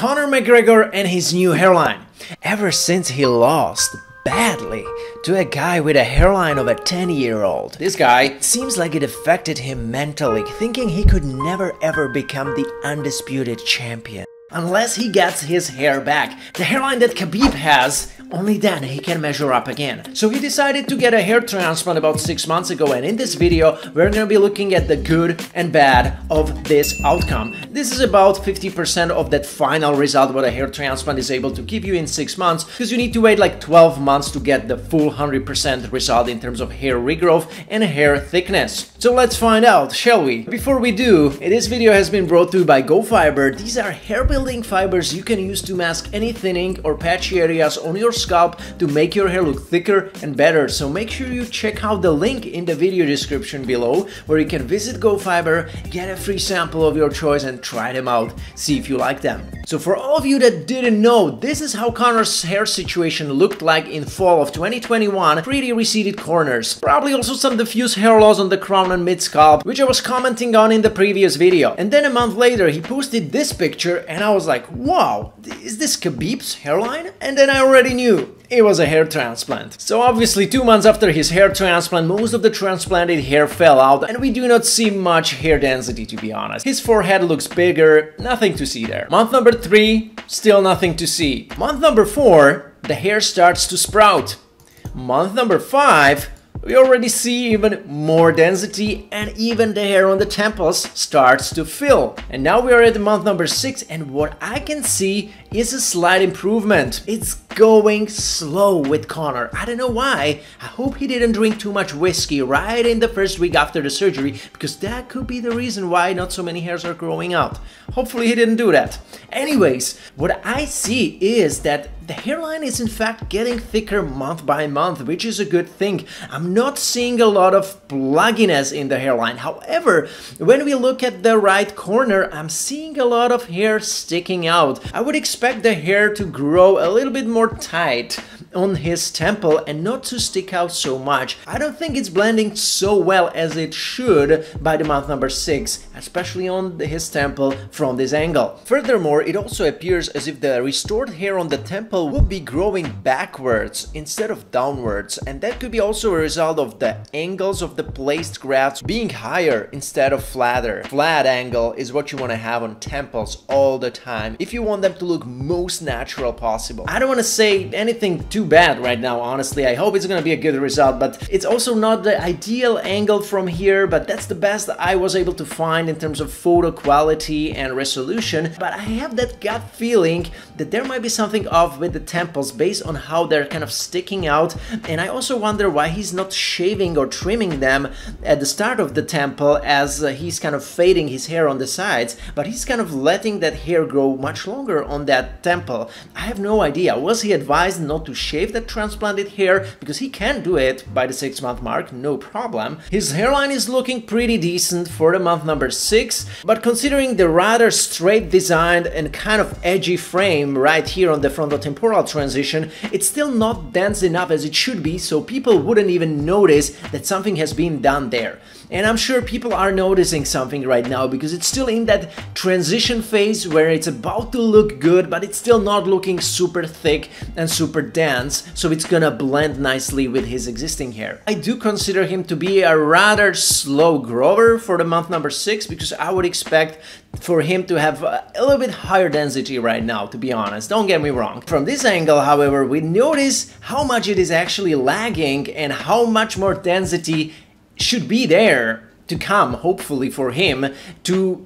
Conor McGregor and his new hairline. Ever since he lost badly to a guy with a hairline of a 10-year-old, this guy seems like it affected him mentally, thinking he could never ever become the undisputed champion. Unless he gets his hair back, the hairline that Khabib has, only then he can measure up again. So he decided to get a hair transplant about 6 months ago, and in this video we're gonna be looking at the good and bad of this outcome. This is about 50% of that final result what a hair transplant is able to give you in 6 months, because you need to wait like 12 months to get the full 100% result in terms of hair regrowth and hair thickness. So let's find out, shall we? Before we do, this video has been brought to you by GoFiber. These are hair building fibers you can use to mask any thinning or patchy areas on your scalp to make your hair look thicker and better. So make sure you check out the link in the video description below, where you can visit GoFiber, get a free sample of your choice and try them out, see if you like them. So for all of you that didn't know, this is how Conor's hair situation looked like in fall of 2021. Pretty receded corners, probably also some diffuse hair loss on the crown and mid scalp, which I was commenting on in the previous video. And then a month later he posted this picture and I was like, wow, is this Khabib's hairline? And then I already knew it was a hair transplant. So obviously 2 months after his hair transplant, most of the transplanted hair fell out and we do not see much hair density, to be honest. His forehead looks bigger, nothing to see there. Month number 3, still nothing to see. Month number 4, the hair starts to sprout. Month number 5, we already see even more density, and even the hair on the temples starts to fill. And now we are at month number 6, and what I can see is a slight improvement. It's going slow with Conor. I don't know why. I hope he didn't drink too much whiskey right in the first week after the surgery, because that could be the reason why not so many hairs are growing out. Hopefully he didn't do that. Anyways, what I see is that the hairline is in fact getting thicker month by month, which is a good thing. I'm not seeing a lot of plugginess in the hairline. However, when we look at the right corner, I'm seeing a lot of hair sticking out. I would expect the hair to grow a little bit more tight on his temple and not to stick out so much. I don't think it's blending so well as it should by the month number 6, especially on his temple from this angle. Furthermore, it also appears as if the restored hair on the temple would be growing backwards instead of downwards, and that could be also a result of the angles of the placed grafts being higher instead of flatter. Flat angle is what you want to have on temples all the time if you want them to look most natural possible. I don't want to say anything too bad right now, honestly. I hope it's gonna be a good result, but it's also not the ideal angle from here, but that's the best I was able to find in terms of photo quality and resolution. But I have that gut feeling that there might be something off with the temples based on how they're kind of sticking out, and I also wonder why he's not shaving or trimming them at the start of the temple, as he's kind of fading his hair on the sides, but he's kind of letting that hair grow much longer on that temple. I have no idea. Was he advised not to shave that transplanted hair? Because he can do it by the 6-month mark, no problem. His hairline is looking pretty decent for the month number 6, but considering the rather straight designed and kind of edgy frame right here on the frontotemporal transition, it's still not dense enough as it should be, so people wouldn't even notice that something has been done there. And I'm sure people are noticing something right now, because it's still in that transition phase where it's about to look good, but it's still not looking super thick and super dense, so it's gonna blend nicely with his existing hair. I do consider him to be a rather slow grower for the month number 6, because I would expect for him to have a little bit higher density right now, to be honest. Don't get me wrong. From this angle, however, we notice how much it is actually lagging and how much more density should be there to come, hopefully for him,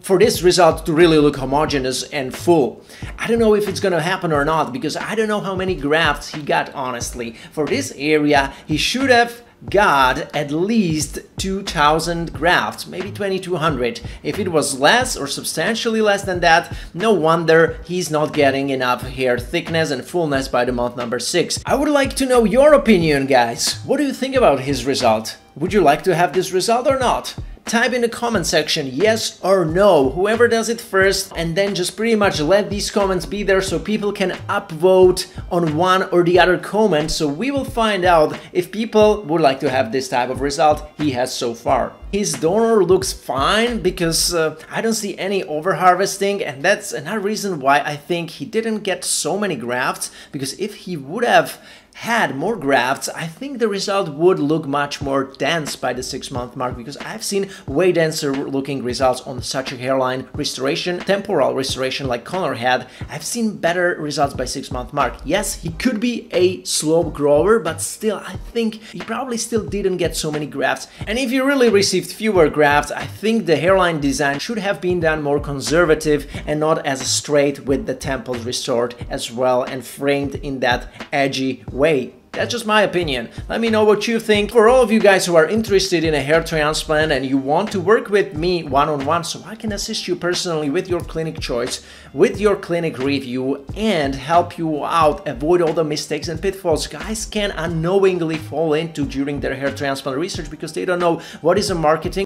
for this result to really look homogeneous and full. I don't know if it's gonna happen or not, because I don't know how many grafts he got, honestly. For this area, he should have got at least 2,000 grafts, maybe 2,200. If it was less or substantially less than that, no wonder he's not getting enough hair thickness and fullness by the month number 6. I would like to know your opinion, guys. What do you think about his result? Would you like to have this result or not? Type in the comment section yes or no, whoever does it first, and then just pretty much let these comments be there so people can upvote on one or the other comment, so we will find out if people would like to have this type of result he has so far. His donor looks fine because I don't see any overharvesting, and that's another reason why I think he didn't get so many grafts, because if he would have had more grafts, I think the result would look much more dense by the 6-month mark, because I've seen way denser looking results on such a hairline restoration, temporal restoration like Conor had. I've seen better results by 6-month mark. Yes, he could be a slow grower, but still I think he probably still didn't get so many grafts. And if you really received fewer grafts, I think the hairline design should have been done more conservative and not as straight, with the temples restored as well and framed in that edgy way. That's just my opinion. Let me know what you think. For all of you guys who are interested in a hair transplant and you want to work with me one-on-one so I can assist you personally with your clinic choice, with your clinic review, and help you out, avoid all the mistakes and pitfalls guys can unknowingly fall into during their hair transplant research because they don't know what is a marketing